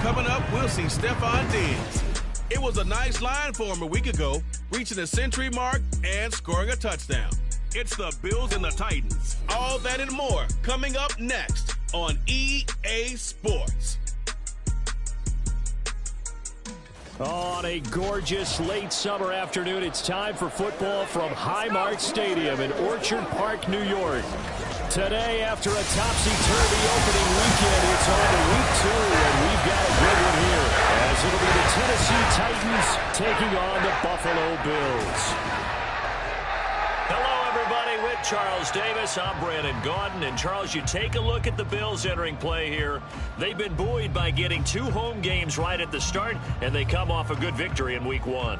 Coming up, we'll see Stephon Diggs. It was a nice line for him a week ago, reaching the century mark and scoring a touchdown. It's the Bills and the Titans. All that and more coming up next on EA Sports. On a gorgeous late summer afternoon, it's time for football from Highmark Stadium in Orchard Park, New York. Today, after a topsy-turvy opening weekend, it's on to week 2, and we've got a good one here, as it'll be the Tennessee Titans taking on the Buffalo Bills. Hello, everybody. With Charles Davis, I'm Brandon Gaudin. And, Charles, you take a look at the Bills entering play here. They've been buoyed by getting 2 home games right at the start, and they come off a good victory in week 1.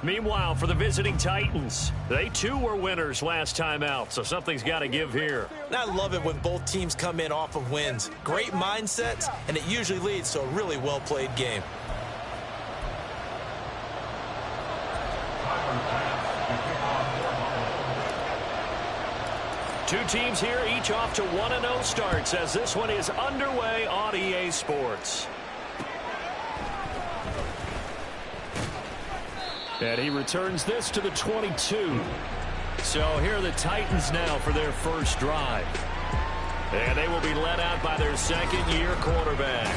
Meanwhile, for the visiting Titans, they too were winners last time out, so something's got to give here. And I love it when both teams come in off of wins. Great mindsets, and it usually leads to a really well-played game. Two teams here, each off to 1-0 starts, as this one is underway on EA Sports. And he returns this to the 22. So here are the Titans now for their first drive. And they will be led out by their second-year quarterback.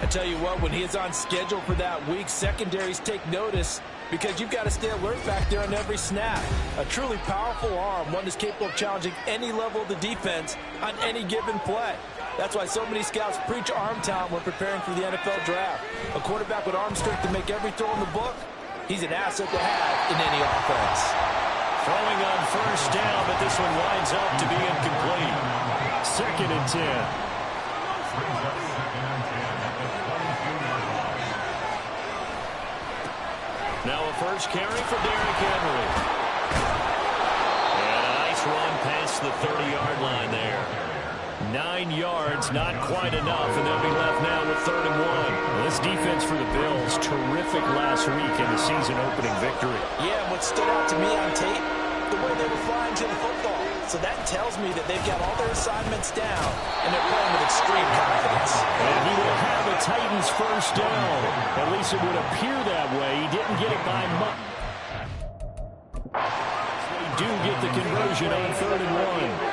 I tell you what, when he is on schedule for that week, secondaries take notice because you've got to stay alert back there on every snap. A truly powerful arm, one that's capable of challenging any level of the defense on any given play. That's why so many scouts preach arm talent when preparing for the NFL draft. A quarterback with arm strength to make every throw in the book, he's an asset to have in any offense. Throwing on first down, but this one winds up to be incomplete. 2nd and 10. Now a first carry for Derrick Henry. And a nice run past the 30-yard line there. 9 yards, not quite enough, and they'll be left now with 3rd and 1. This defense for the Bills, terrific last week in the season-opening victory. Yeah, what stood out to me on tape, the way they were flying to the football. So that tells me that they've got all their assignments down, and they're playing with extreme confidence. And he will have the Titans first down. At least it would appear that way. He didn't get it by much. Do get the conversion on 3rd and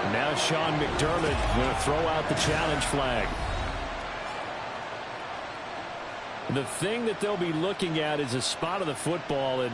1. Now Sean McDermott will throw out the challenge flag. The thing that they'll be looking at is a spot of the football, and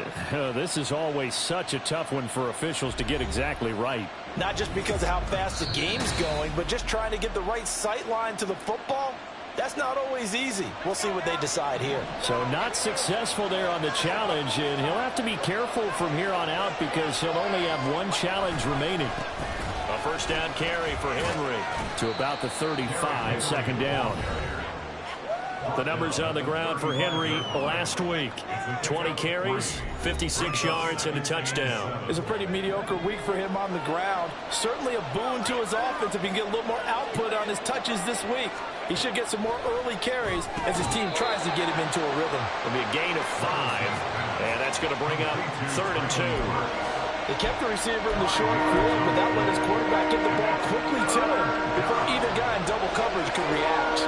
this is always such a tough one for officials to get exactly right. Not just because of how fast the game's going, but just trying to get the right sight line to the football. That's not always easy. We'll see what they decide here. So not successful there on the challenge, and he'll have to be careful from here on out because he'll only have 1 challenge remaining. A first down carry for Henry to about the 35, 2nd down. The numbers on the ground for Henry last week. 20 carries, 56 yards, and a touchdown. It's a pretty mediocre week for him on the ground. Certainly a boon to his offense if he can get a little more output on his touches this week. He should get some more early carries as his team tries to get him into a rhythm. It'll be a gain of 5, and that's going to bring up 3rd and 2. They kept the receiver in the short field, but that let his quarterback get the ball quickly to him before either guy in double coverage could react.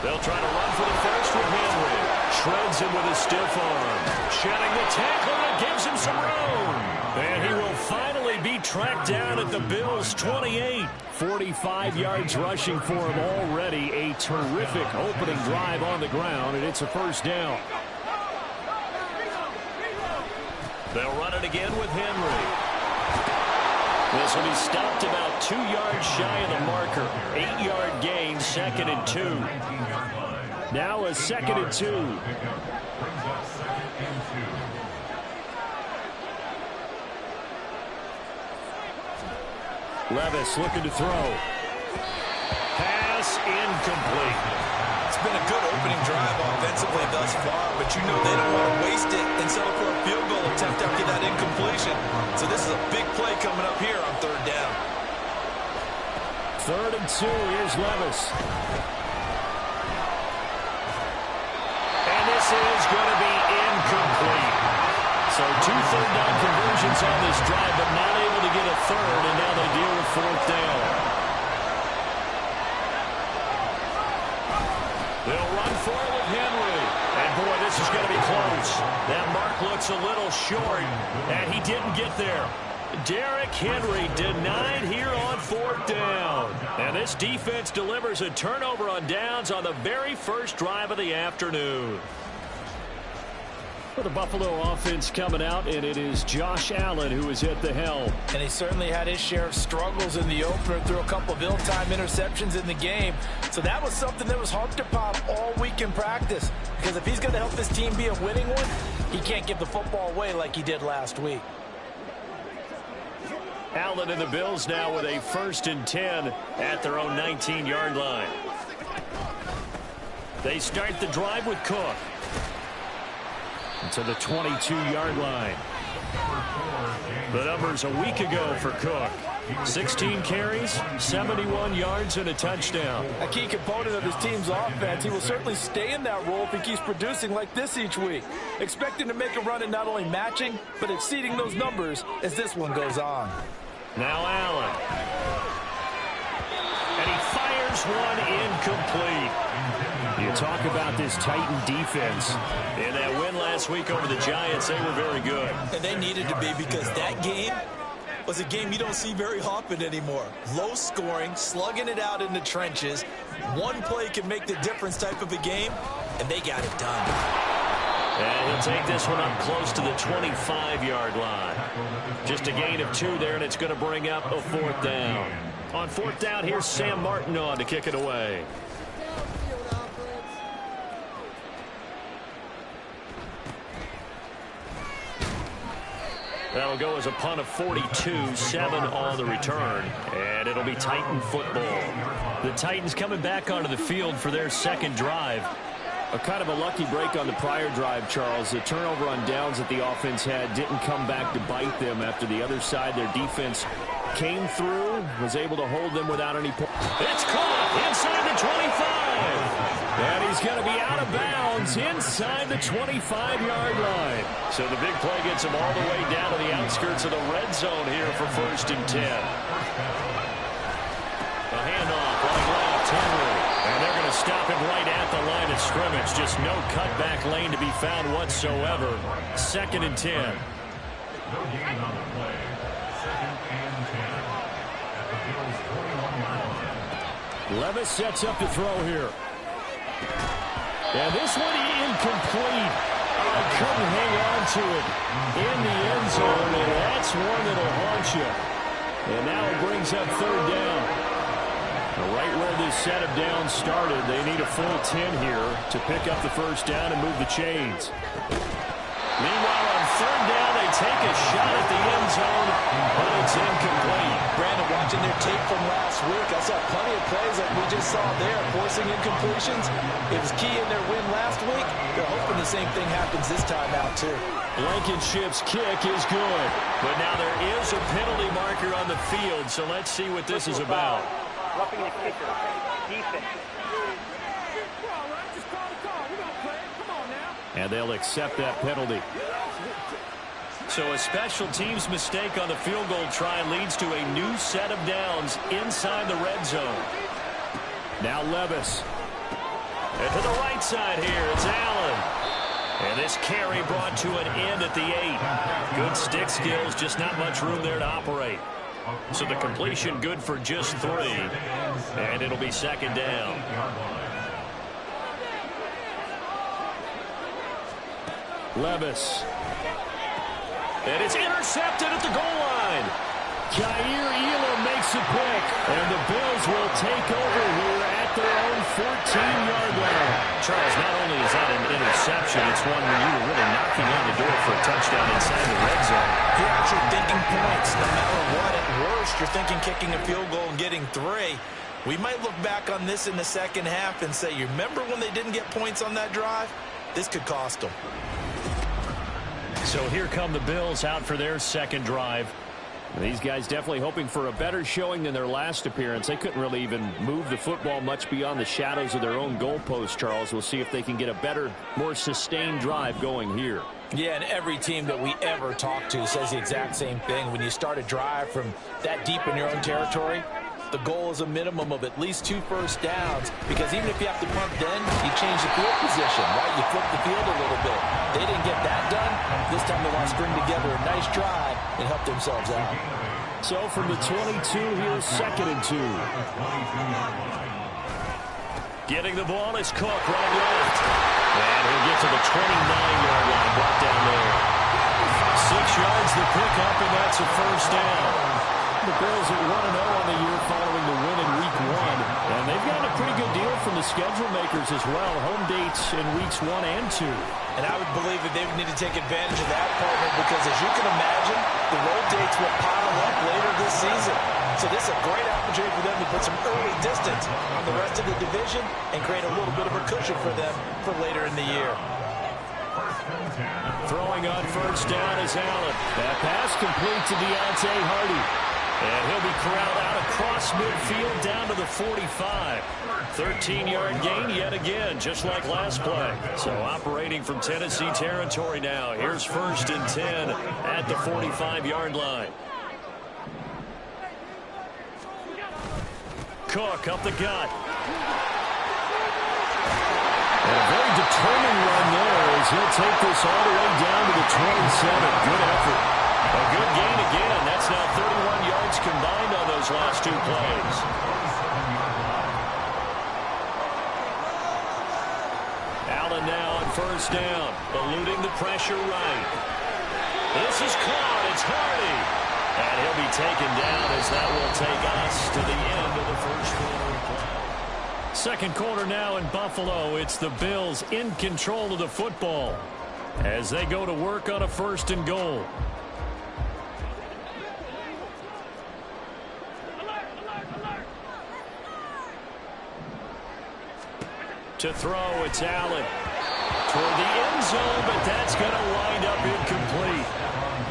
They'll try to run for the first with Henry. Shreds him with a stiff arm. Shedding the tackle that gives him some room. And he will finally be tracked down at the Bills' 28. 45 yards rushing for him already. A terrific opening drive on the ground, and it's a first down. They'll run it again with Henry. This will be stopped about 2 yards shy of the marker. 8-yard gain, 2nd and 2. Now a 2nd and 2. Levis looking to throw. Pass incomplete. It's been a good opening drive offensively thus far, but you know they don't want to waste it and settle for a field goal attempt after that incompletion. So this is a big play coming up here on 3rd down. 3rd and 2. Here's Levis. And this is going to be incomplete. So 2 third down conversions on this drive, but not able to get a third, and now they deal with 4th down. short, and he didn't get there. Derrick Henry denied here on 4th down. And this defense delivers a turnover on downs on the very first drive of the afternoon. For the Buffalo offense coming out, and it is Josh Allen who is at the helm. And he certainly had his share of struggles in the opener, threw a couple of ill-timed interceptions in the game. So that was something that was harped upon all week in practice. Because if he's going to help this team be a winning one, he can't give the football away like he did last week. Allen and the Bills now with a 1st and 10 at their own 19-yard line. They start the drive with Cook. To the 22-yard line. The numbers a week ago for Cook. 16 carries, 71 yards, and a touchdown. A key component of his team's offense. He will certainly stay in that role if he keeps producing like this each week. Expect him to make a run at not only matching, but exceeding those numbers as this one goes on. Now Allen. And he fires one incomplete. You talk about this Titan defense. In that win last week over the Giants, they were very good. And they needed to be, because that game was a game you don't see very often anymore. Low scoring, slugging it out in the trenches. One play can make the difference type of a game, and they got it done. And he'll take this one up close to the 25-yard line. Just a gain of 2 there, and it's going to bring up a 4th down. On 4th down, here's Sam Martin on to kick it away. That'll go as a punt of 42, 7 on the return, and it'll be Titan football. The Titans coming back onto the field for their 2nd drive. A kind of a lucky break on the prior drive, Charles. The turnover on downs that the offense had didn't come back to bite them after the other side. Their defense came through, was able to hold them without any points. It's caught inside the 25. And he's going to be out of bounds inside the 25-yard line. So the big play gets him all the way down to the outskirts of the red zone here for 1st and 10. A handoff running left, Henry. And they're going to stop him right at the line of scrimmage. Just no cutback lane to be found whatsoever. 2nd and 10. Levis sets up to throw here. And this one incomplete. Couldn't hang on to it in the end zone, and that's one that'll haunt you. And now it brings up 3rd down. Right where this set of downs started, they need a full 10 here to pick up the 1st down and move the chains. Meanwhile, on 3rd down, they take a shot at the end zone, but it's incomplete. Brandon, watching their tape from last week, I saw plenty of plays like we just saw there, forcing incompletions. It was key in their win last week. They're hoping the same thing happens this time out, too. Blankenship's kick is good, but now there is a penalty marker on the field, so let's see what this is about. Roughing the kicker. Defense. And they'll accept that penalty. So a special teams mistake on the field goal try leads to a new set of downs inside the red zone. Now Levis. And to the right side here, it's Allen. And this carry brought to an end at the 8. Good stick skills, just not much room there to operate. So the completion good for just 3. And it'll be 2nd down. Levis. And it's intercepted at the goal line. Jair Elam makes a pick. And the Bills will take over here at their own 14-yard line. Charles, not only is that an interception, it's one where you were really knocking on the door for a touchdown inside the red zone. You're actually thinking points. No matter what, at worst, you're thinking kicking a field goal and getting 3. We might look back on this in the 2nd half and say, you remember when they didn't get points on that drive? This could cost them. So here come the Bills out for their 2nd drive. These guys definitely hoping for a better showing than their last appearance. They couldn't really even move the football much beyond the shadows of their own goalpost, Charles. We'll see if they can get a better, more sustained drive going here. Yeah, and every team that we ever talk to says the exact same thing. When you start a drive from that deep in your own territory, The goal is a minimum of at least 2 first downs, because even if you have to punt then, you change the field position, right? You flip the field a little bit. They didn't get that done. This time they want to string together a nice drive and help themselves out. So from the 22, here's 2nd and 2. Getting the ball is Cook right left. And he'll get to the 29-yard line, brought down there. 6 yards the pickup, and that's a first down. The Bills are 1-0 on the year following the win in Week 1. And they've gotten a pretty good deal from the schedule makers as well. Home dates in Weeks 1 and 2. And I would believe that they would need to take advantage of that, partner, because as you can imagine, the road dates will pile up later this season. So this is a great opportunity for them to put some early distance on the rest of the division and create a little bit of a cushion for them for later in the year. Throwing on first down is Allen. That pass complete to Deontay Hardy. And he'll be corralled out across midfield down to the 45. 13-yard gain yet again, just like last play. So operating from Tennessee territory now. Here's 1st and 10 at the 45-yard line. Cook up the gut. And a very determined run there as he'll take this all the way down to the 27. Good effort. A good gain again. That's now 31 yards combined on those last 2 plays. Allen now on first down, eluding the pressure right. This is caught. It's Hardy. And he'll be taken down as that will take us to the end of the first quarter. Second quarter now in Buffalo. It's the Bills in control of the football as they go to work on a 1st and goal. To throw, it's Allen. Toward the end zone, but that's going to wind up incomplete.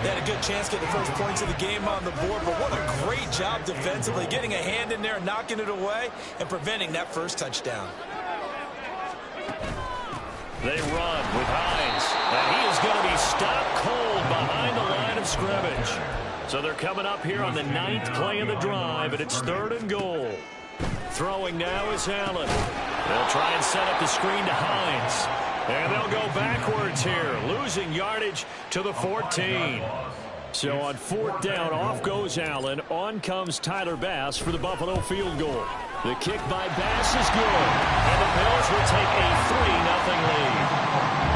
They had a good chance to get the first points of the game on the board, but what a great job defensively, getting a hand in there, knocking it away, and preventing that first touchdown. They run with Hines, and he is going to be stopped cold behind the line of scrimmage. So they're coming up here on the 9th play of the drive, and it's 3rd and goal. Throwing now is Allen. They'll try and set up the screen to Hines. And they'll go backwards here, losing yardage to the 14. So on 4th down, off goes Allen. On comes Tyler Bass for the Buffalo field goal. The kick by Bass is good. And the Bills will take a 3-0 lead.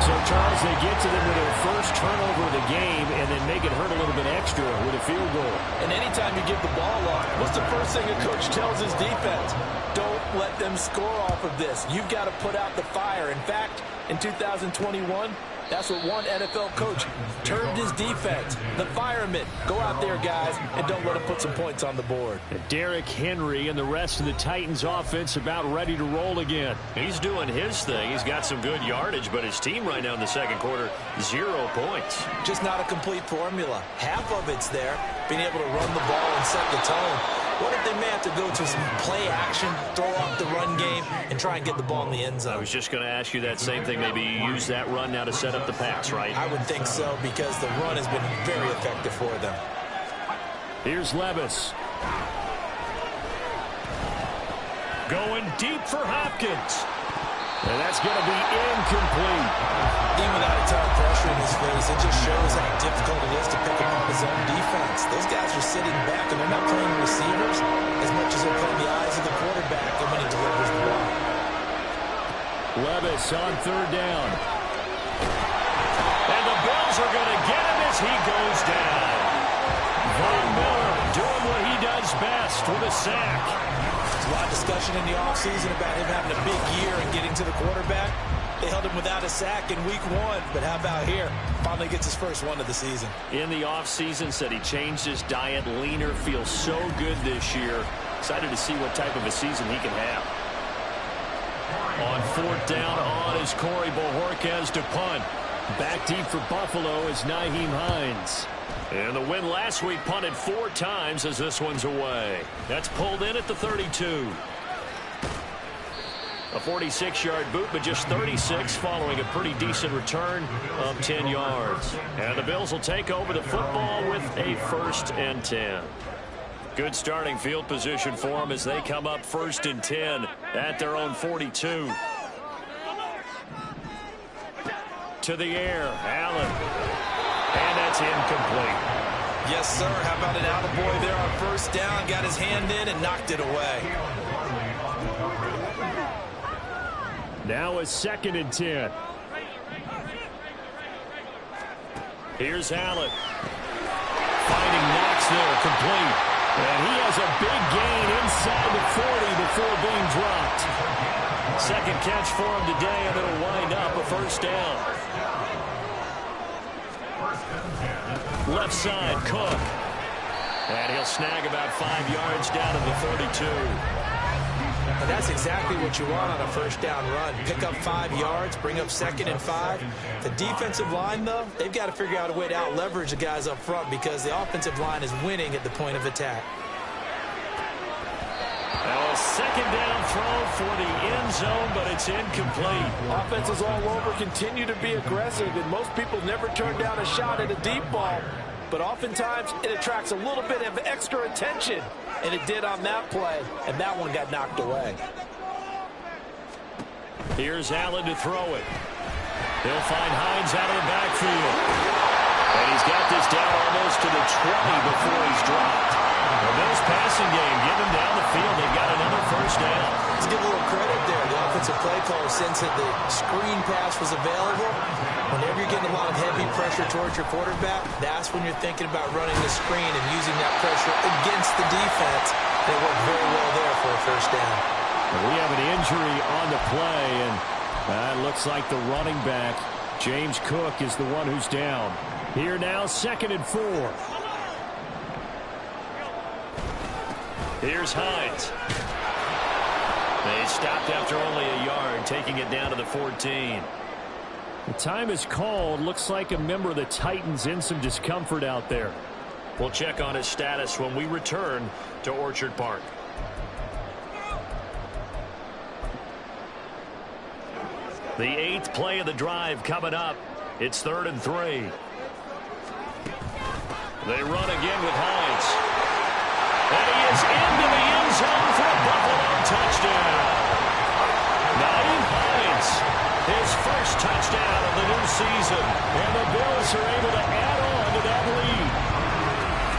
So, Charles, they get to them with their first turnover of the game and then make it hurt a little bit extra with a field goal. And anytime you give the ball up, what's the first thing a coach tells his defense? Don't let them score off of this. You've got to put out the fire. In fact, in 2021, that's what one NFL coach termed his defense. The firemen. Go out there, guys, and don't let them put some points on the board. Derrick Henry and the rest of the Titans offense about ready to roll again. He's doing his thing. He's got some good yardage, but his team right now in the second quarter, 0 points. Just not a complete formula. Half of it's there, being able to run the ball and set the tone. What if they may have to go to some play action, throw off the run game, and try and get the ball in the end zone? I was just going to ask you that same thing. Maybe use that run now to set up the pass, right? I would think so, because the run has been very effective for them. Here's Levis. Going deep for Hopkins. And that's going to be incomplete. Even without a ton of pressure in his face, it just shows how difficult it is to pick up his own defense. Those guys are sitting back, and they're not playing receivers as much as they're playing the eyes of the quarterback and when he delivers the ball. Levis on 3rd down. And the Bills are going to get him as he goes down. Von Miller doing what he does best with a sack. There's a lot of discussion in the offseason about him having a big year and getting to the quarterback. They held him without a sack in week 1, but how about here? Finally gets his first one of the season. In the offseason, said he changed his diet, leaner, feels so good this year. Excited to see what type of a season he can have. On 4th down, on is Corey Bojorquez to punt. Back deep for Buffalo is Nyheim Hines. And the win last week punted 4 times as this one's away. That's pulled in at the 32. A 46-yard boot, but just 36 following a pretty decent return of 10 yards. And the Bills will take over the football with a 1st and 10. Good starting field position for them as they come up 1st and 10 at their own 42. To the air, Allen. And that's incomplete. Yes, sir. How about an attaboy there on 1st down? Got his hand in and knocked it away. Now a 2nd and 10. Here's Allen. Finding Knox there, complete. And he has a big gain inside the 40 before being dropped. 2nd catch for him today, and it'll wind up a 1st down. Left side, Cook. And he'll snag about 5 yards down to the 32. And that's exactly what you want on a 1st down run. Pick up 5 yards, bring up 2nd and 5. The defensive line, though, they've got to figure out a way to out-leverage the guys up front because the offensive line is winning at the point of attack. Now a 2nd down throw for the end zone, but it's incomplete. Offenses all over continue to be aggressive, and most people never turn down a shot at a deep ball. But oftentimes, it attracts a little bit of extra attention. And it did on that play, and that one got knocked away. Here's Allen to throw it. He'll find Hines out of the backfield. And he's got this down almost to the 20 before he's dropped. The Bills passing game, get him down the field. They've got another 1st down. Let's give a little credit there. The offensive play caller sensed that the screen pass was available. Whenever you're getting a lot of heavy pressure towards your quarterback, that's when you're thinking about running the screen and using that pressure against the defense. They worked very well there for a 1st down. We have an injury on the play, and it looks like the running back, James Cook, is the one who's down. Here now, 2nd and 4. Here's Hines. They stopped after only a yard, taking it down to the 14. The time is called. Looks like a member of the Titans in some discomfort out there. We'll check on his status when we return to Orchard Park. The 8th play of the drive coming up. It's 3rd and 3. They run again with Hines. And he is into the end zone for a Buffalo touchdown. Naeem Hines, his 1st touchdown of the new season. And the Bills are able to add on to that lead.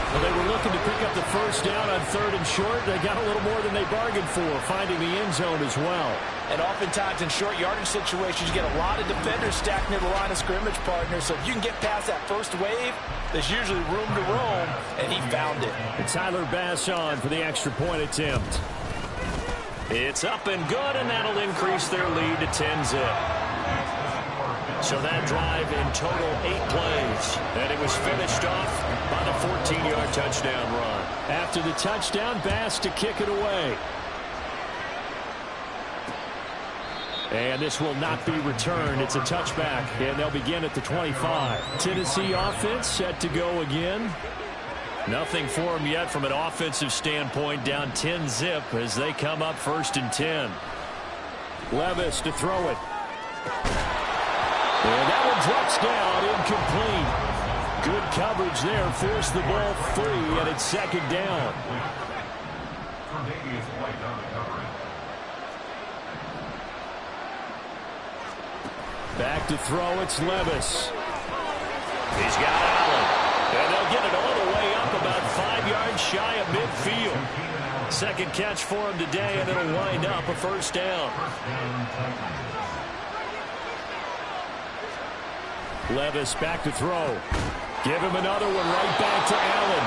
Well, they were looking to pick up the 1st down on 3rd and short. They got a little more than they bargained for, finding the end zone as well. And oftentimes in short yardage situations, you get a lot of defenders stacked near the line of scrimmage, partner. So if you can get past that first wave, there's usually room to roam, and he found it. And Tyler Bass on for the extra point attempt. It's up and good, and that'll increase their lead to 10-zip. So that drive in total 8 plays, and it was finished off by the 14-yard touchdown run. After the touchdown, Bass to kick it away. And this will not be returned. It's a touchback, and they'll begin at the 25. Tennessee offense set to go again. Nothing for them yet from an offensive standpoint, down 10-zip as they come up 1st and 10. Levis to throw it. And that one drops down, incomplete. Good coverage there, forced the ball free, and it's 2nd down. Back to throw, it's Levis. He's got Allen. And they'll get it all the way up about 5 yards shy of midfield. 2nd catch for him today, and it'll wind up a 1st down. Levis back to throw. Give him another one right back to Allen.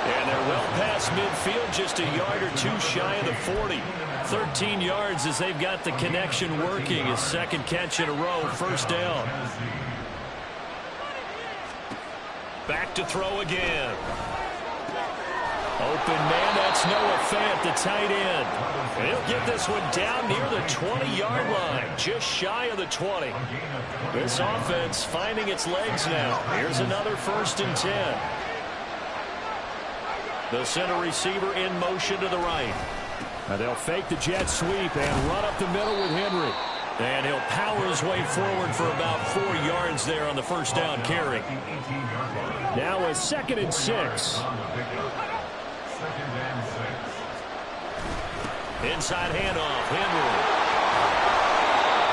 And they're well past midfield, just a yard or 2 shy of the 40. 13 yards as they've got the connection working. His 2nd catch in a row, 1st down. Back to throw again. Open man, that's Noah Fant, the tight end. He'll get this one down near the 20-yard line, just shy of the 20. This offense finding its legs now. Here's another 1st and 10. The center receiver in motion to the right. Now they'll fake the jet sweep and run up the middle with Henry. And he'll power his way forward for about 4 yards there on the 1st down carry. Now a 2nd and 6. Inside handoff, Henry.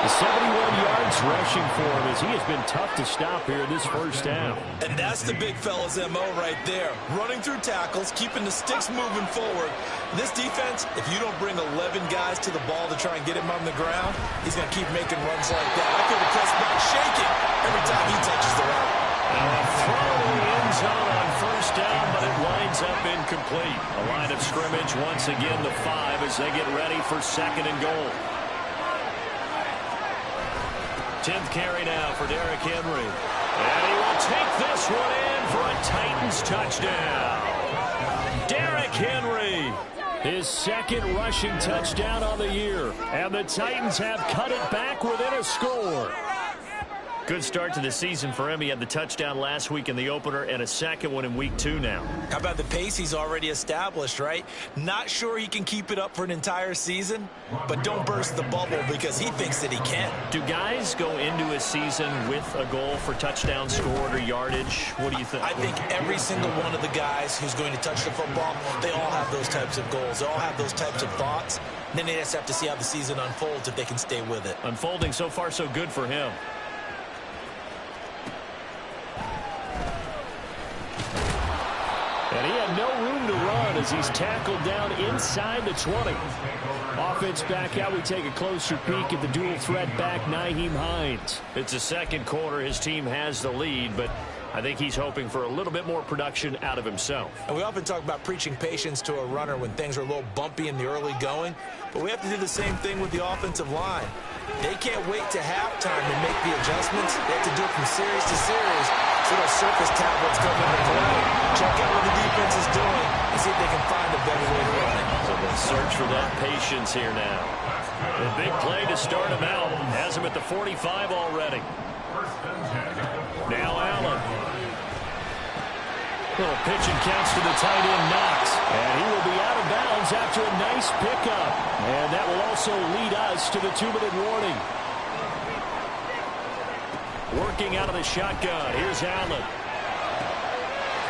71 yards rushing for him as he has been tough to stop here in this first down. And that's the big fella's MO right there. Running through tackles, keeping the sticks moving forward. This defense, if you don't bring 11 guys to the ball to try and get him on the ground, he's going to keep making runs like that. I feel the press back shaking every time he touches the route. A throw in the end zone on first down, but it winds up incomplete. A line of scrimmage once again the 5 as they get ready for second and goal. 10th carry now for Derrick Henry. And he will take this one in for a Titans touchdown. Derrick Henry, his second rushing touchdown on the year. And the Titans have cut it back within a score. Good start to the season for him. He had the touchdown last week in the opener and a second one in week 2 now. How about the pace he's already established, right? Not sure he can keep it up for an entire season, but don't burst the bubble because he thinks that he can. Do guys go into a season with a goal for touchdown scored or yardage? What do you think? I think every single one of the guys who's going to touch the football, they all have those types of goals. They all have those types of thoughts. And then they just have to see how the season unfolds if they can stay with it. Unfolding so far so good for him. And he had no room to run as he's tackled down inside the 20. Offense back out. We take a closer peek at the dual threat back, Nyheim Hines. It's the second quarter. His team has the lead, but I think he's hoping for a little bit more production out of himself. And we often talk about preaching patience to a runner when things are a little bumpy in the early going, but we have to do the same thing with the offensive line. They can't wait to halftime to make the adjustments. They have to do it from series to series. So those surface tablets come into play. Check out what the defense is doing and see if they can find a better way to run it. So they'll search for that patience here now. A big play to start him out. Has him at the 45 already. Now Allen. Little pitch and catch to the tight end, Knox. And he will be out of bounds after a nice pickup. And that will also lead us to the 2-minute warning. Working out of the shotgun. Here's Allen.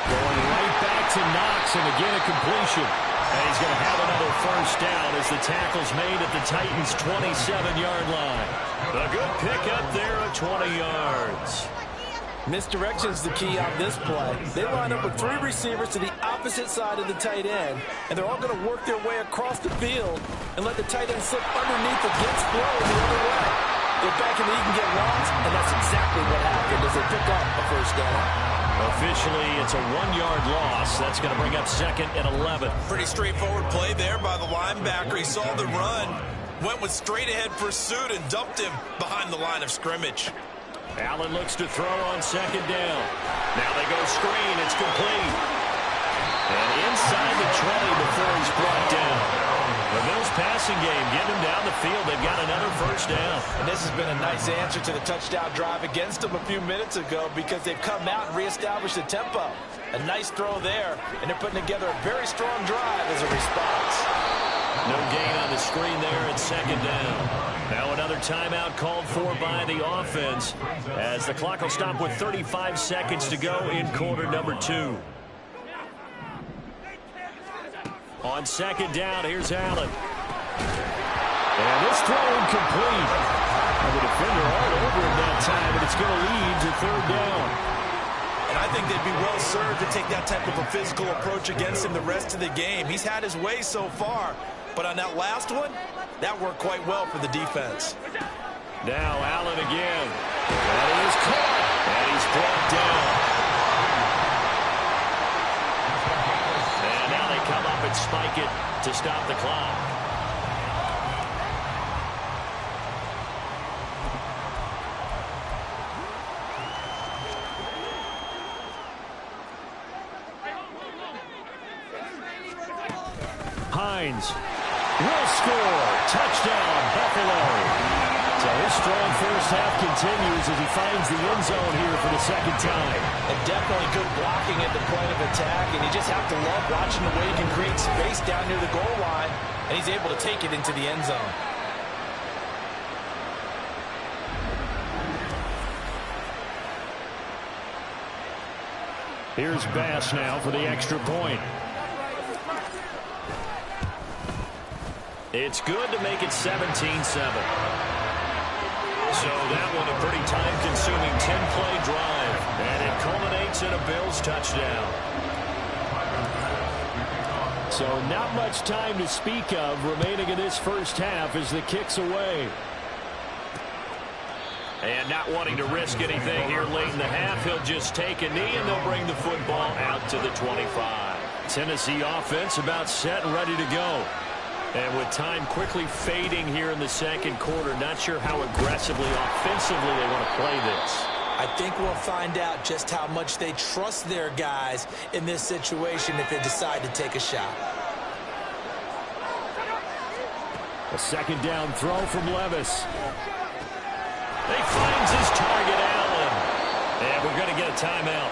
Going right back to Knox, and again a completion. And he's going to have another first down as the tackle's made at the Titans' 27-yard line. A good pickup there at 20 yards. Misdirection's the key on this play. They line up with 3 receivers to the opposite side of the tight end, and they're all going to work their way across the field and let the tight end slip underneath against flow the other way. Get back and he can get lost, and that's exactly what happened as they pick up a first down. Officially, it's a 1-yard loss. That's going to bring up second and 11. Pretty straightforward play there by the linebacker. He saw the run, went with straight-ahead pursuit, and dumped him behind the line of scrimmage. Allen looks to throw on second down. Now they go screen. It's complete. And inside the 20 before he's brought down. The Bills passing game, getting him down the field. They've got another first down. And this has been a nice answer to the touchdown drive against them a few minutes ago because they've come out and reestablished the tempo. A nice throw there, and they're putting together a very strong drive as a response. No gain on the screen there at second down. Now another timeout called for by the offense as the clock will stop with 35 seconds to go in quarter number 2. On second down, here's Allen. And this throw incomplete. And the defender all over him that time, but it's going to lead to third down. And I think they'd be well served to take that type of a physical approach against him the rest of the game. He's had his way so far, but on that last one, that worked quite well for the defense. Now Allen again. And he is caught. And he's brought down. And now they come up and spike it to stop the clock. Hines will score. Touchdown, Buffalo. So his strong first half continues as he finds the end zone here for the second time. And definitely good blocking at the point of attack, and you just have to love watching the way he can create space down near the goal line, and he's able to take it into the end zone. Here's Bass now for the extra point. It's good to make it 17-7. So that one a pretty time-consuming 10-play drive. And it culminates in a Bills touchdown. So not much time to speak of remaining in this first half as the kick's away. And not wanting to risk anything here late in the half, he'll just take a knee and they'll bring the football out to the 25. Tennessee offense about set and ready to go. And with time quickly fading here in the second quarter, not sure how aggressively, offensively they want to play this. I think we'll find out just how much they trust their guys in this situation if they decide to take a shot. A second down throw from Levis. He finds his target, Allen. And we're going to get a timeout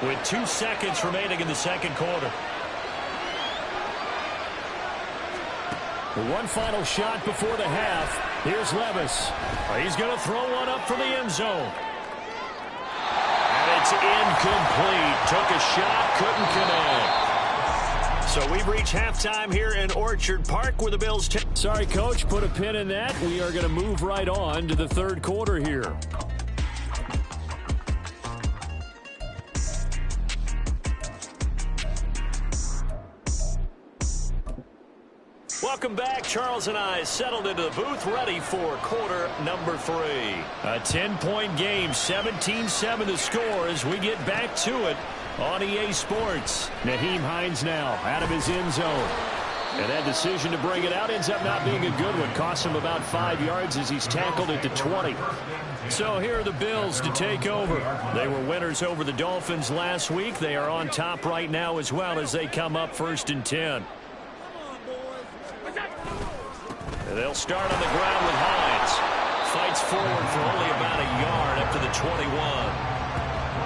with 2 seconds remaining in the second quarter. One final shot before the half. Here's Levis. He's going to throw one up for the end zone. And it's incomplete. Took a shot, couldn't connect. So we've reached halftime here in Orchard Park where the Bills... Sorry, Coach, put a pin in that. We are going to move right on to the third quarter here. Welcome back. Charles and I settled into the booth, ready for quarter number 3. A 10-point game, 17-7 the score as we get back to it on EA Sports. Nyheim Hines now out of his end zone. And that decision to bring it out ends up not being a good one. Cost him about 5 yards as he's tackled it to 20. So here are the Bills to take over. They were winners over the Dolphins last week. They are on top right now as well as they come up 1st and 10. They'll start on the ground with Hines. Fights forward for only about a yard up to the 21.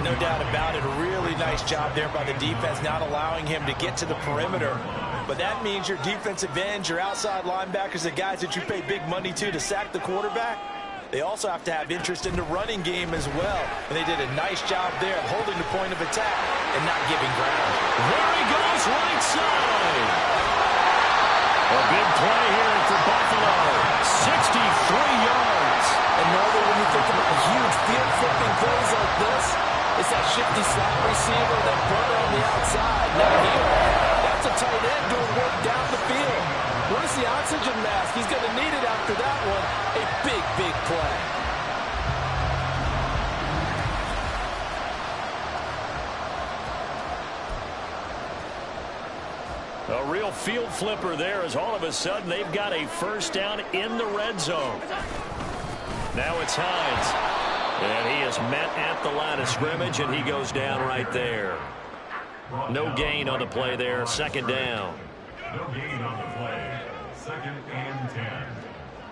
No doubt about it. A really nice job there by the defense, not allowing him to get to the perimeter. But that means your defensive ends, your outside linebackers, the guys that you pay big money to sack the quarterback, they also have to have interest in the running game as well. And they did a nice job there of holding the point of attack and not giving ground. There he goes, right side. A big play here for Buffalo. 63 yards. And normally when you think about huge field-flipping plays like this, it's that shifty slot receiver, that brother on the outside. Now here, that's a tight end doing work down the field. Where's the oxygen mask? He's going to need it after that one. A big, big play. A real field flipper there as all of a sudden they've got a first down in the red zone. Now it's Hines. And he is met at the line of scrimmage, and he goes down right there. No gain on the play there. Second down. No gain on the play. 2nd and 10.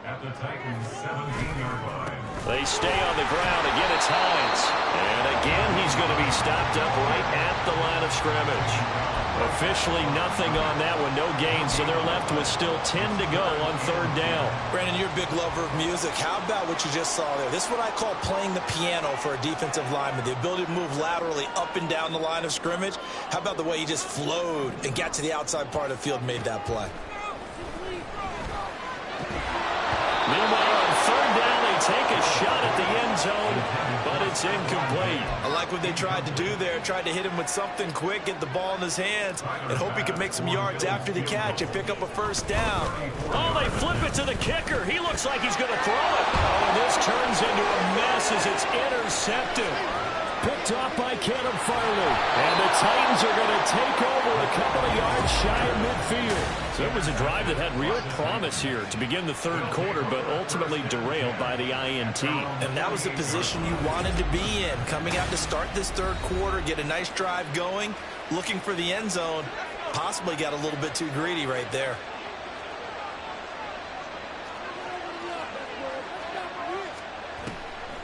At the Titans' 17-yard line. They stay on the ground. Again, it's Hines. And again, he's going to be stopped up right at the line of scrimmage. Officially nothing on that one. No gain, so they're left with still 10 to go on 3rd down. Brandon, you're a big lover of music. How about what you just saw there? This is what I call playing the piano for a defensive lineman. The ability to move laterally up and down the line of scrimmage. How about the way he just flowed and got to the outside part of the field and made that play? Meanwhile, on 3rd down, they take a shot at the end zone, but it's incomplete. I like what they tried to do there. Tried to hit him with something quick, get the ball in his hands, and hope he could make some yards after the catch and pick up a first down. Oh, they flip it to the kicker. He looks like he's going to throw it. Oh, and this turns into a mess as it's intercepted. Picked off by Caleb Farley. And the Titans are going to take over a couple of yards shy of midfield. So it was a drive that had real promise here to begin the 3rd quarter, but ultimately derailed by the INT. And that was the position you wanted to be in. Coming out to start this 3rd quarter, get a nice drive going, looking for the end zone. Possibly got a little bit too greedy right there.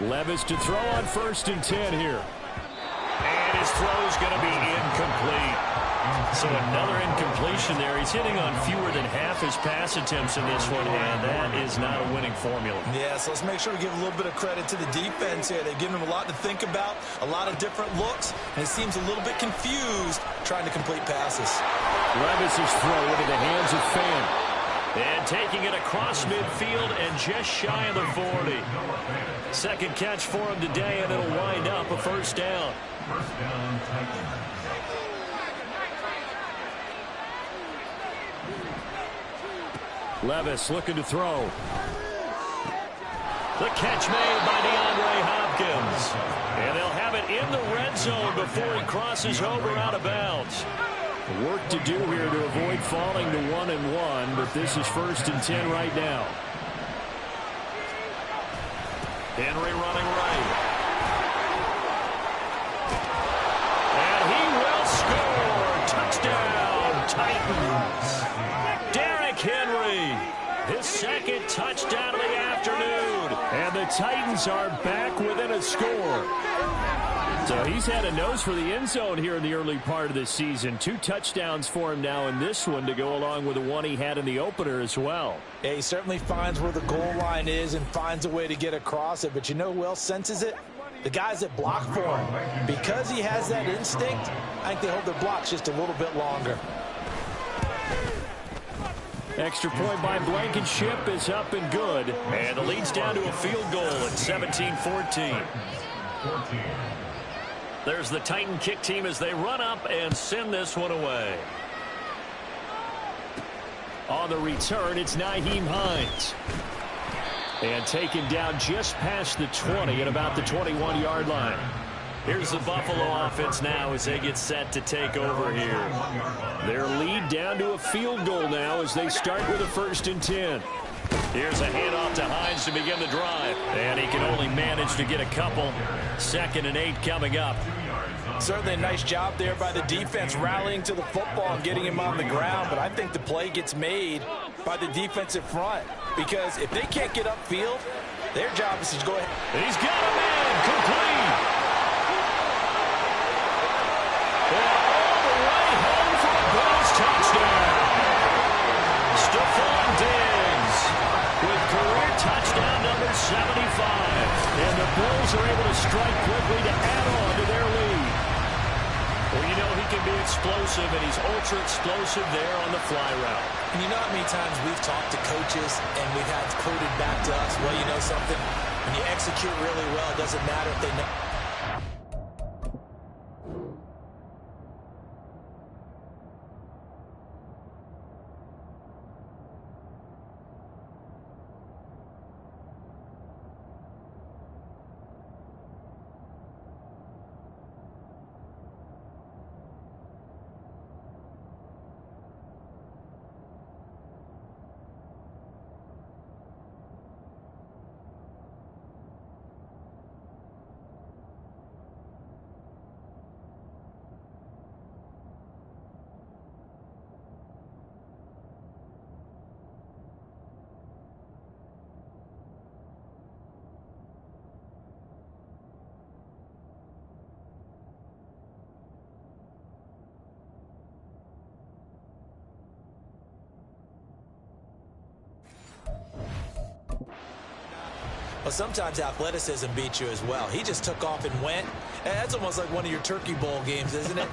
Levis to throw on 1st and 10 here. And his throw's going to be incomplete. So another incompletion there. He's hitting on fewer than half his pass attempts in this one, and that is not a winning formula. Yeah, so let's make sure we give a little bit of credit to the defense here. They've given him a lot to think about, a lot of different looks, and he seems a little bit confused trying to complete passes. Levis's throw into the hands of Fan. And taking it across midfield and just shy of the 40. Second catch for him today, and it'll wind up a first down. First down, Titans. Levis looking to throw. The catch made by DeAndre Hopkins. And they'll have it in the red zone before he crosses over out of bounds. Work to do here to avoid falling to 1-1, but this is 1st and 10 right now. Henry running right. And he will score. Touchdown, Titans. Derrick Henry, his second touchdown of the afternoon. And the Titans are back within a score. So he's had a nose for the end zone here in the early part of the season. 2 touchdowns for him now in this one to go along with the one he had in the opener as well. Yeah, he certainly finds where the goal line is and finds a way to get across it. But you know who else senses it? The guys that block for him. Because he has that instinct, I think they hold their blocks just a little bit longer. Extra point by Blankenship is up and good. And the lead's down to a field goal at 17-14. There's the Titan kick team as they run up and send this one away. On the return, it's Nyheim Hines. And taken down just past the 20 at about the 21-yard line. Here's the Buffalo offense now as they get set to take over here. Their lead down to a field goal now as they start with a 1st and 10. Here's a handoff to Hines to begin the drive. And he can only manage to get a couple. 2nd and 8 coming up. Certainly a nice job there by the defense rallying to the football and getting him on the ground. But I think the play gets made by the defensive front. Because if they can't get upfield, their job is to go ahead. He's got a man complete. And all the way home for a Bills touchdown. Stephon Diggs with career touchdown number 75. And the Bills are able to strike quickly to add on to their lead. Well, you know he can be explosive, and he's ultra-explosive there on the fly route. And you know how many times we've talked to coaches and we've had quoted back to us, well, you know something? When you execute really well, it doesn't matter if they know. Well, sometimes athleticism beats you as well. He just took off and went. That's almost like one of your Turkey Bowl games, isn't it?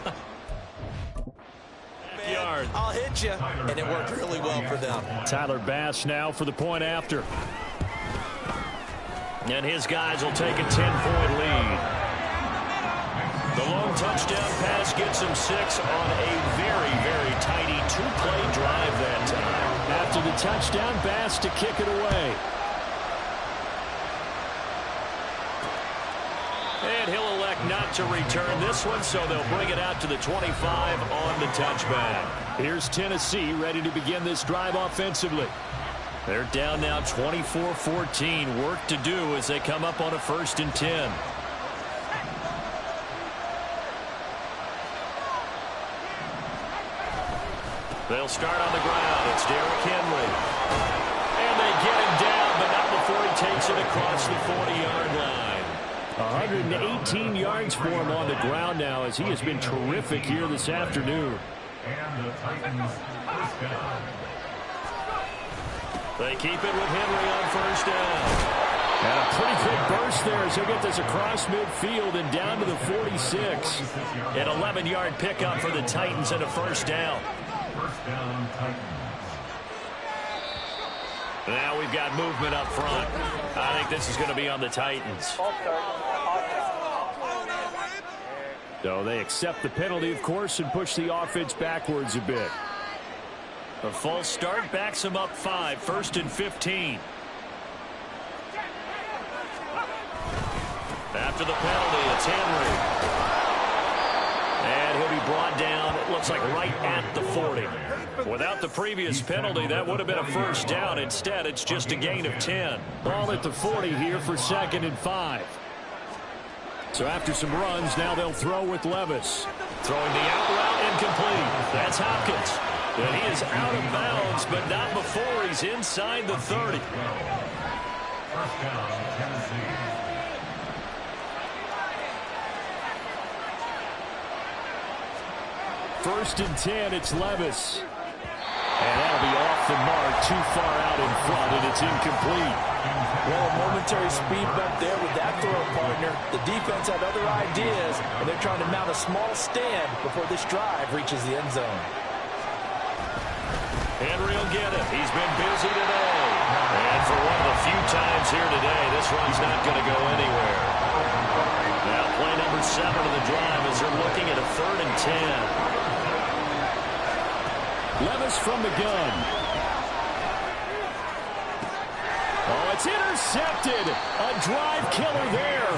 Man, I'll hit you. And it worked really well for them. Tyler Bass now for the point after. And his guys will take a 10-point lead. The long touchdown pass gets him 6 on a very, very tidy 2-play drive that time. After the touchdown, Bass to kick it away. And he'll elect not to return this one, so they'll bring it out to the 25 on the touchback. Here's Tennessee ready to begin this drive offensively. They're down now 24-14. Work to do as they come up on a 1st and 10. They'll start on the ground. It's Derrick Henry. And they get him down, but not before he takes it across the 40-yard line. 118 yards for him on the ground now as he has been terrific here this afternoon. And the Titans first down. They keep it with Henry on 1st down. And a pretty quick burst there as he'll get this across midfield and down to the 46. An 11-yard pickup for the Titans and a 1st down. First down, Titans. Now we've got movement up front. I think this is going to be on the Titans. So they accept the penalty, of course, and push the offense backwards a bit. A false start backs them up 5, 1st and 15. After the penalty, it's Henry. And he'll be brought down, it looks like right at the 40. Without the previous penalty, that would have been a first down. Instead, it's just a gain of 10. Ball at the 40 here for 2nd and 5. So after some runs, now they'll throw with Levis. Throwing the out route incomplete. That's Hopkins. And he is out of bounds, but not before he's inside the 30. First down, Tennessee. First and 10, it's Levis. And that'll be off the mark, too far out in front, and it's incomplete. Well, a momentary speed bump there with that throw partner. The defense had other ideas, and they're trying to mount a small stand before this drive reaches the end zone. Henry will get it. He's been busy today. And for one of the few times here today, this run's not going to go anywhere. Now play number 7 of the drive as they're looking at a 3rd and 10. Levis from the gun. Oh, it's intercepted. A drive killer there.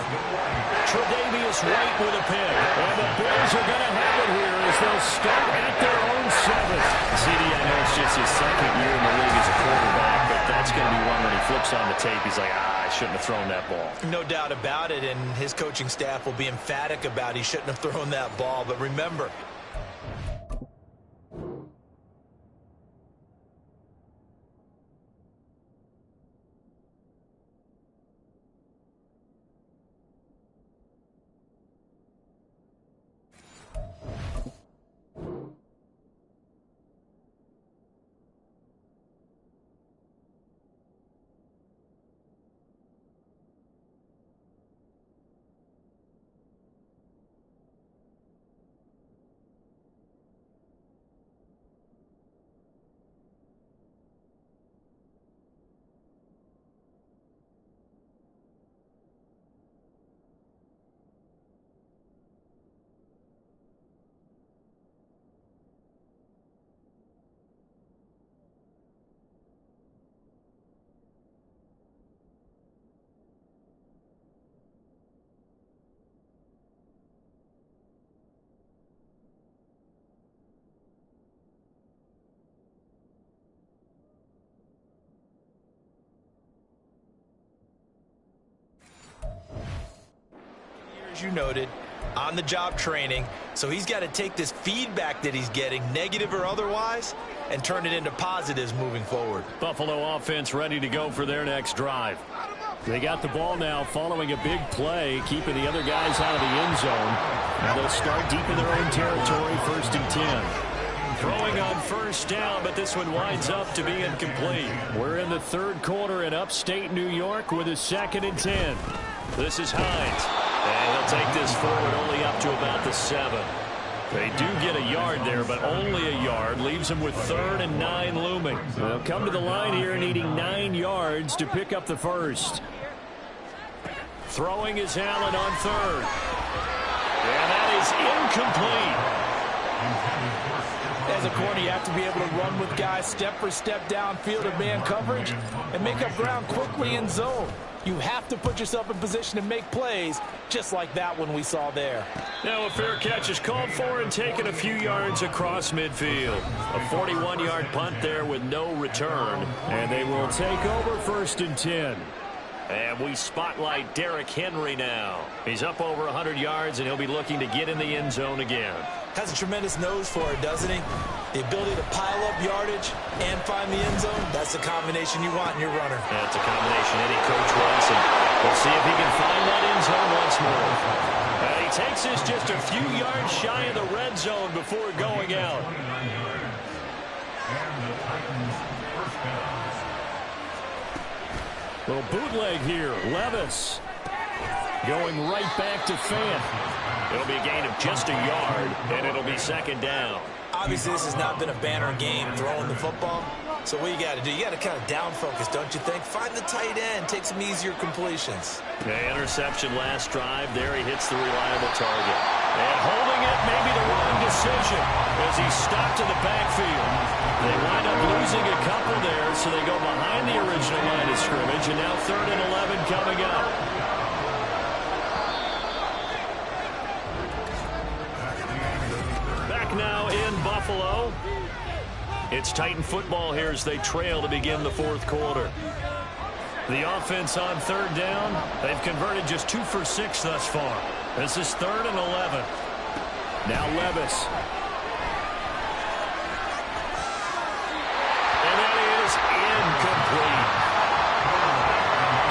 Tre'Davious White with a pick. And the Bills are going to have it here as they'll start at their own 7th. CD, I know it's just his 2nd year in the league as a quarterback, but that's going to be one when he flips on the tape. He's like, I shouldn't have thrown that ball. No doubt about it, and his coaching staff will be emphatic about he shouldn't have thrown that ball. But remember, as you noted, on-the-job training, so he's got to take this feedback that he's getting, negative or otherwise, and turn it into positives moving forward. Buffalo offense ready to go for their next drive. They got the ball now following a big play, keeping the other guys out of the end zone. Now they'll start deep in their own territory, 1st and 10. Throwing on 1st down, but this one winds up to be incomplete. We're in the 3rd quarter in upstate New York with a 2nd and 10. This is Hines. And he'll take this forward only up to about the 7. They do get a yard there, but only a yard. Leaves them with 3rd and 9 looming. They'll come to the line here needing 9 yards to pick up the 1st. Throwing is Allen on 3rd. And that is incomplete. As a corner, you have to be able to run with guys step for step downfield of man coverage and make up ground quickly in zone. You have to put yourself in position to make plays, just like that one we saw there. Now a fair catch is called for and taken a few yards across midfield. A 41-yard punt there with no return. And they will take over 1st and 10. And we spotlight Derrick Henry now. He's up over 100 yards, and he'll be looking to get in the end zone again. Has a tremendous nose for it, doesn't he? The ability to pile up yardage and find the end zone, that's the combination you want in your runner. That's a combination any coach wants, and we'll see if he can find that end zone once more. He takes this just a few yards shy of the red zone before going out. Little bootleg here. Levis going right back to Fant. It'll be a gain of just a yard, and it'll be 2nd down. Obviously, this has not been a banner game throwing the football. So what you got to do, you got to kind of down focus, don't you think? Find the tight end, take some easier completions. Okay, interception last drive. There he hits the reliable target. And holding it may be the wrong decision as he stopped in the backfield. They wind up losing a couple there, so they go behind the original line of scrimmage, and now 3rd and 11 coming up. Now in Buffalo. It's Titan football here as they trail to begin the 4th quarter. The offense on 3rd down. They've converted just 2 for 6 thus far. This is 3rd and 11. Now Levis. And that is incomplete.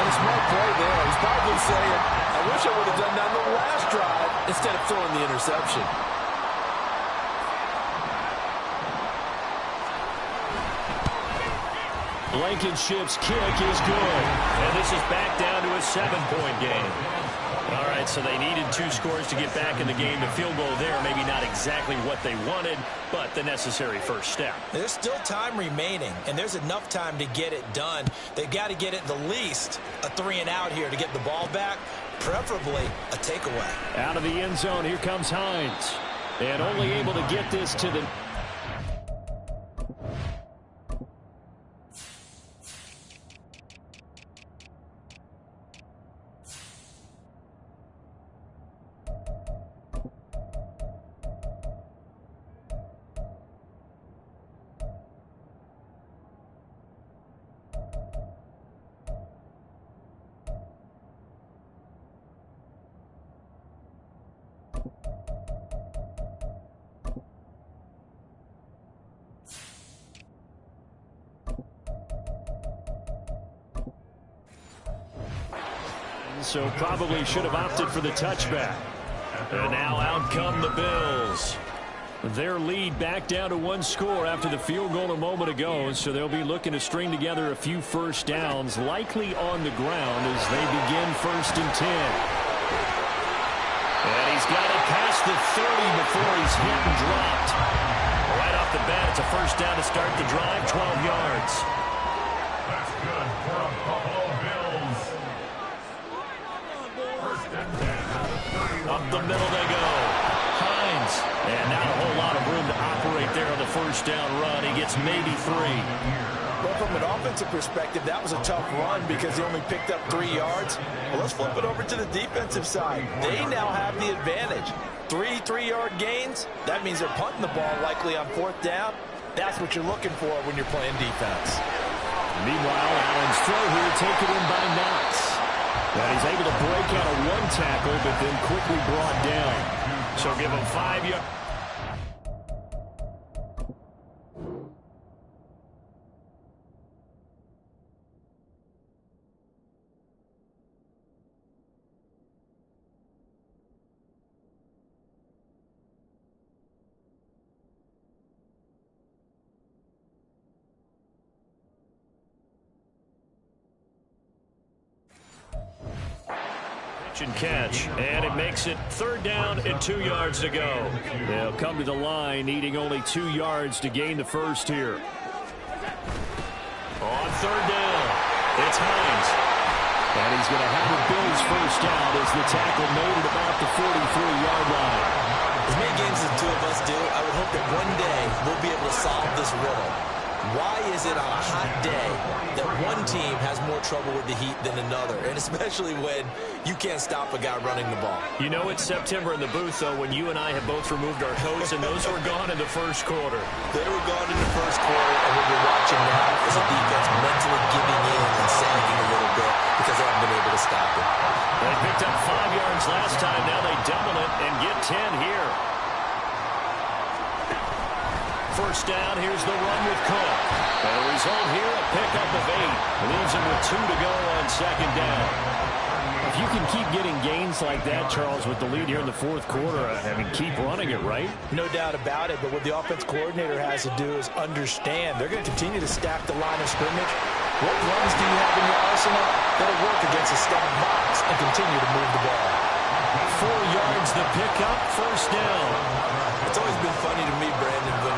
And a smart play there. He's probably saying, I wish I would have done that on the last drive instead of throwing the interception. Blankenship's kick is good. And this is back down to a 7-point game. All right, so they needed 2 scores to get back in the game. The field goal there, maybe not exactly what they wanted, but the necessary first step. There's still time remaining, and there's enough time to get it done. They've got to get it the least a 3-and-out here to get the ball back, preferably a takeaway. Out of the end zone, here comes Hines. And only able to get this to the... So probably should have opted for the touchback. And now out come the Bills. Their lead back down to 1 score after the field goal a moment ago. So they'll be looking to string together a few first downs, likely on the ground as they begin 1st and 10. And he's got it past the 30 before he's hit and dropped. Right off the bat, it's a first down to start the drive, 12 yards. That's good for the Buffalo Bills. Up the middle they go. Hines. And not a whole lot of room to operate there on the first down run. He gets maybe 3. Well, from an offensive perspective, that was a tough run because he only picked up 3 yards. Well, let's flip it over to the defensive side. They now have the advantage. 3 3-yard gains. That means they're punting the ball likely on 4th down. That's what you're looking for when you're playing defense. Meanwhile, Allen's throw here taken in by Knox. And he's able to break out of 1 tackle, but then quickly brought down. So give him 5 yards. And catch, and it makes it 3rd down and 2 yards to go. They'll come to the line needing only 2 yards to gain the first here. On 3rd down, it's Hines. And he's going to have a Bills first down as the tackle made at about the 43-yard line. As many games as the 2 of us do, I would hope that one day we'll be able to solve this riddle. Why is it on a hot day that one team has more trouble with the heat than another? And especially when you can't stop a guy running the ball. You know it's September in the booth, though, when you and I have both removed our coats, and those were gone in the first quarter. They were gone in the first quarter, and what we're watching now is a defense mentally giving in and sagging a little bit because they haven't been able to stop it. They picked up 5 yards last time. Now they double it and get 10 here. First down, here's the run with Cook. And the result here, a pickup of 8. Leaves him with 2 to go on 2nd down. If you can keep getting gains like that, Charles, with the lead here in the 4th quarter, I mean, keep running it, right? No doubt about it, but what the offense coordinator has to do is understand they're going to continue to stack the line of scrimmage. What runs do you have in your arsenal that'll work against a stacked box and continue to move the ball? 4 yards the pickup, first down. It's always been funny to me, Brandon, when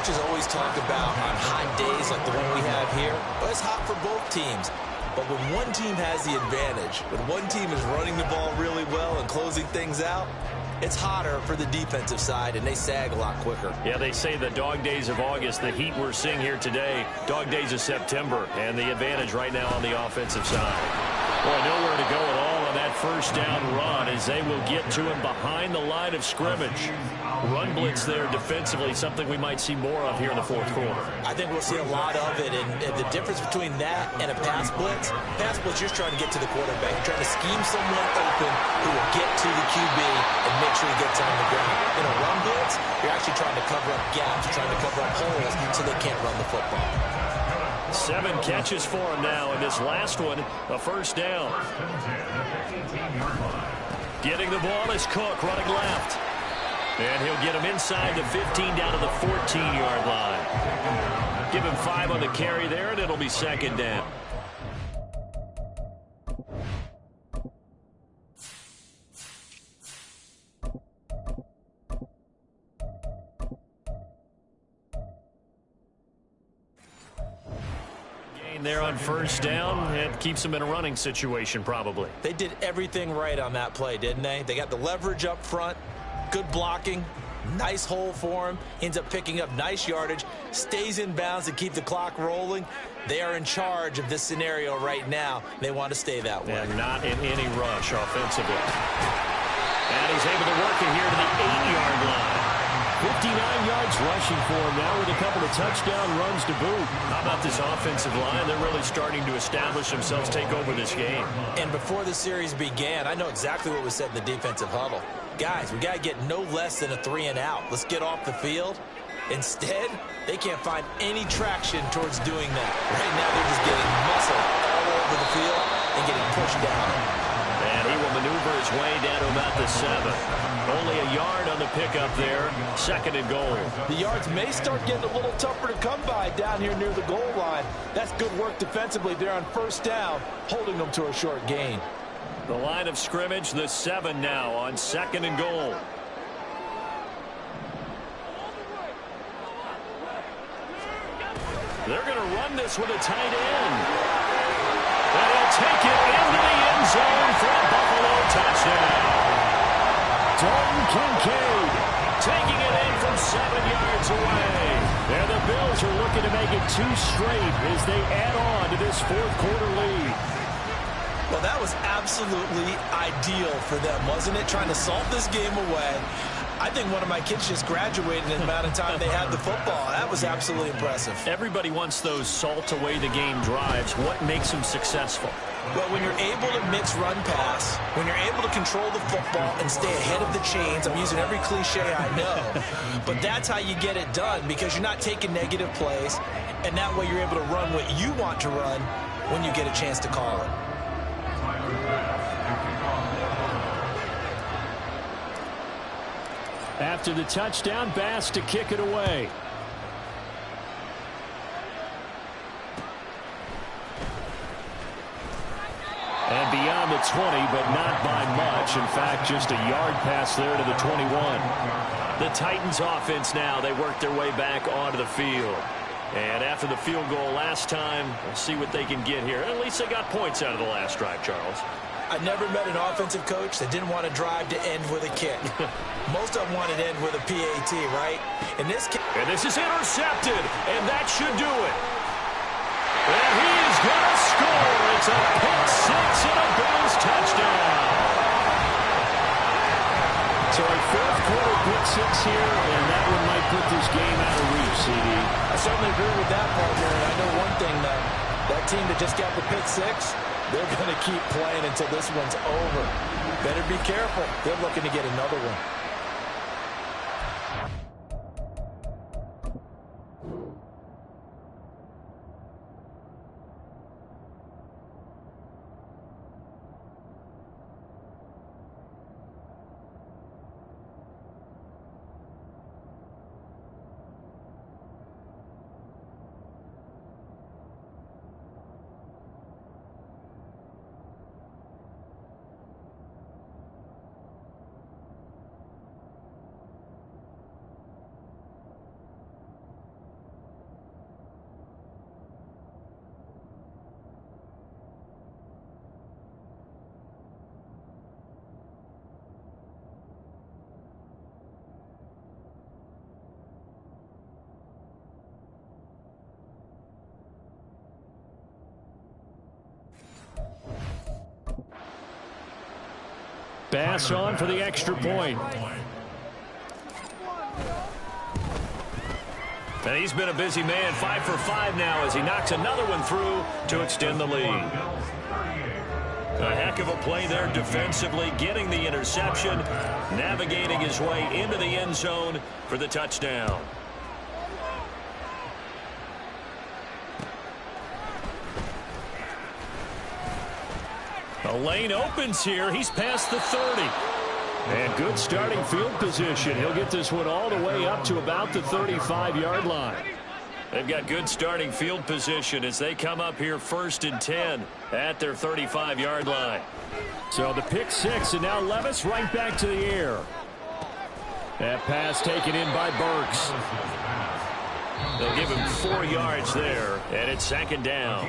Coaches always talk about on hot days like the one we have here, but it's hot for both teams. But when one team has the advantage, when one team is running the ball really well and closing things out, it's hotter for the defensive side, and they sag a lot quicker. Yeah, they say the dog days of August, the heat we're seeing here today, dog days of September, and the advantage right now on the offensive side. Boy, nowhere to go at all on that first down run as they will get to him behind the line of scrimmage. Run blitz there defensively, something we might see more of here in the fourth quarter. I think we'll see a lot of it, and the difference between that and a pass blitz, you're just trying to get to the quarterback. You're trying to scheme someone open who will get to the QB and make sure he gets on the ground. In a run blitz, you're actually trying to cover up gaps, trying to cover up holes so they can't run the football. 7 catches for him now, and this last one, a first down. Getting the ball is Cook, running left. And he'll get him inside the 15 down to the 14-yard line. Give him 5 on the carry there, and it'll be second down. There on first down, it keeps them in a running situation probably. They did everything right on that play, didn't they? They got the leverage up front, good blocking, nice hole for him, ends up picking up nice yardage, stays in bounds to keep the clock rolling. They are in charge of this scenario right now. They want to stay that way. And not in any rush offensively. And he's able to work it here to the 8-yard line. 59 yards rushing for him now with a couple of touchdown runs to boot. How about this offensive line? They're really starting to establish themselves, take over this game. And before the series began, I know exactly what was said in the defensive huddle. Guys, we got to get no less than a 3 and out. Let's get off the field. Instead, they can't find any traction towards doing that. Right now, they're just getting muscled all over the field and getting pushed down. And he will maneuver his way down to about the 7. Only a yard on the pickup there. Second and goal. The yards may start getting a little tougher to come by down here near the goal line. That's good work defensively there on first down, holding them to a short gain. The line of scrimmage, the 7 now on second and goal. They're going to run this with a tight end. And he'll take it into the end zone for a Buffalo touchdown. Dalton Kincaid taking it in from 7 yards away. And the Bills are looking to make it 2 straight as they add on to this fourth quarter lead. Well, that was absolutely ideal for them, wasn't it? Trying to salt this game away. I think one of my kids just graduated in the amount of time they had the football. That was absolutely impressive. Everybody wants those salt away the game drives. What makes them successful? Well, when you're able to mix run pass, when you're able to control the football and stay ahead of the chains, I'm using every cliche I know, but that's how you get it done because you're not taking negative plays, and that way you're able to run what you want to run when you get a chance to call it. After the touchdown, Bass to kick it away. And beyond the 20, but not by much. In fact, just a yard pass there to the 21. The Titans offense now, they work their way back onto the field. And after the field goal last time, we'll see what they can get here. At least they got points out of the last drive, Charles. I never met an offensive coach that didn't want to drive to end with a kick. Most of them wanted to end with a PAT, right? And this is intercepted, and that should do it. And he's going to score. It's a pick 6 and a Bills touchdown. So a fourth quarter pick 6 here, and that one might put this game out of reach, CD. I certainly agree with that, partner. And I know one thing, though. That team that just got the pick 6, they're going to keep playing until this one's over. Better be careful. They're looking to get another one. Pass on for the extra point. And he's been a busy man, 5 for 5 now as he knocks another one through to extend the lead. A heck of a play there defensively, getting the interception, navigating his way into the end zone for the touchdown. A lane opens here. He's past the 30. And good starting field position. He'll get this one all the way up to about the 35-yard line. They've got good starting field position as they come up here 1st and 10 at their 35-yard line. So the pick 6, and now Levis right back to the air. That pass taken in by Burks. They'll give him 4 yards there, and it's 2nd down.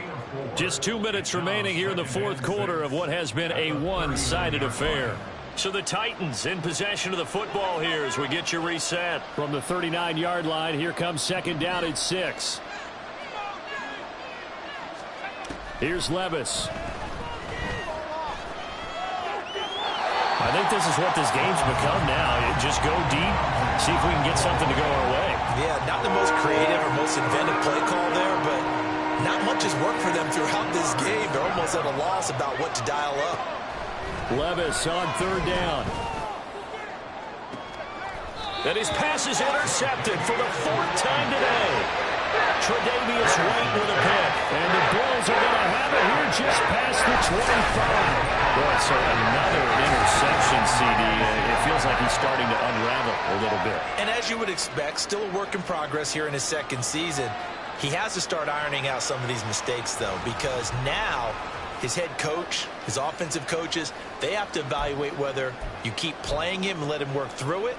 Just 2 minutes remaining here in the 4th quarter of what has been a one-sided affair. So the Titans in possession of the football here as we get you reset. From the 39-yard line, here comes 2nd down and 6. Here's Levis. I think this is what this game's become now. Just go deep, see if we can get something to go our way. Yeah, not the most creative or most inventive play call there, but not much has worked for them throughout this game. They're almost at a loss about what to dial up. Levis on 3rd down. And his pass is intercepted for the 4th time today. Tre'Davious White with a pick. And the Bills are going to have it here just past the 25. Boy, so another interception, CD. It feels like he's starting to unravel a little bit. And as you would expect, still a work in progress here in his 2nd season. He has to start ironing out some of these mistakes, though, because now his head coach, his offensive coaches, they have to evaluate whether you keep playing him and let him work through it,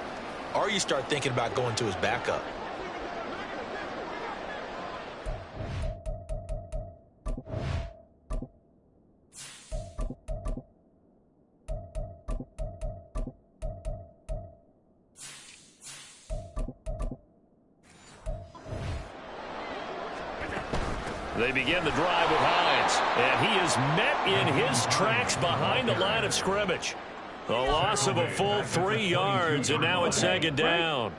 or you start thinking about going to his backup. They begin the drive with Hines, and he is met in his tracks behind the line of scrimmage. A loss of a full 3 yards, and now it's 2nd down.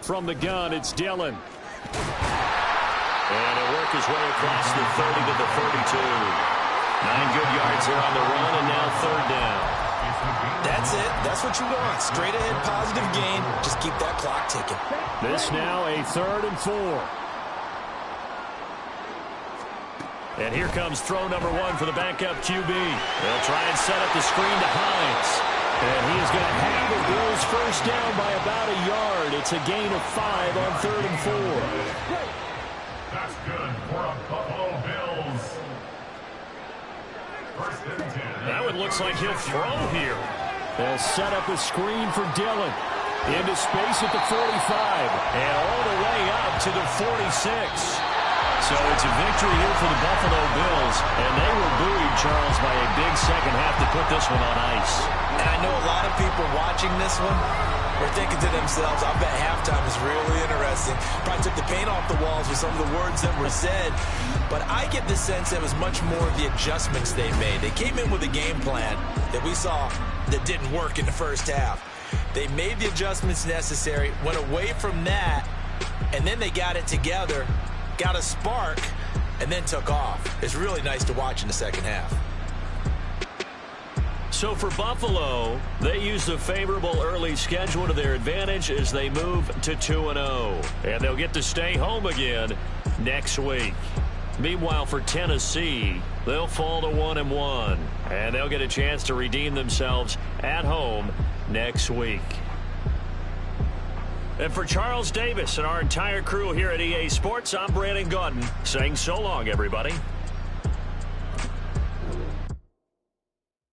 From the gun, it's Dillon. And he'll work his way across the 30 to the 32. 9 good yards there on the run, and now 3rd down. That's it. That's what you want. Straight ahead, positive gain. Just keep that clock ticking. This now a 3rd and 4. And here comes throw number 1 for the backup QB. They'll try and set up the screen to Hines. And he is going to have the Bills 1st down by about a yard. It's a gain of 5 on 3rd and 4. That's good for a Buffalo Bills. 1st and 10. That one looks like he'll throw here. They'll set up a screen for Dillon. Into space at the 45. And all the way up to the 46. So it's a victory here for the Buffalo Bills. And they were buoyed, Charles, by a big second half to put this one on ice. And I know a lot of people watching this one were thinking to themselves, I bet halftime is really interesting. Probably took the paint off the walls with some of the words that were said. But I get the sense it was much more of the adjustments they made. They came in with a game plan that we saw that didn't work in the 1st half. They made the adjustments necessary, went away from that, and then they got it together, got a spark, and then took off. It's really nice to watch in the 2nd half. So for Buffalo, they use the favorable early schedule to their advantage as they move to 2-0. And they'll get to stay home again next week. Meanwhile, for Tennessee, they'll fall to 1-1. And they'll get a chance to redeem themselves at home next week. And for Charles Davis and our entire crew here at EA Sports, I'm Brandon Gaudin saying so long, everybody.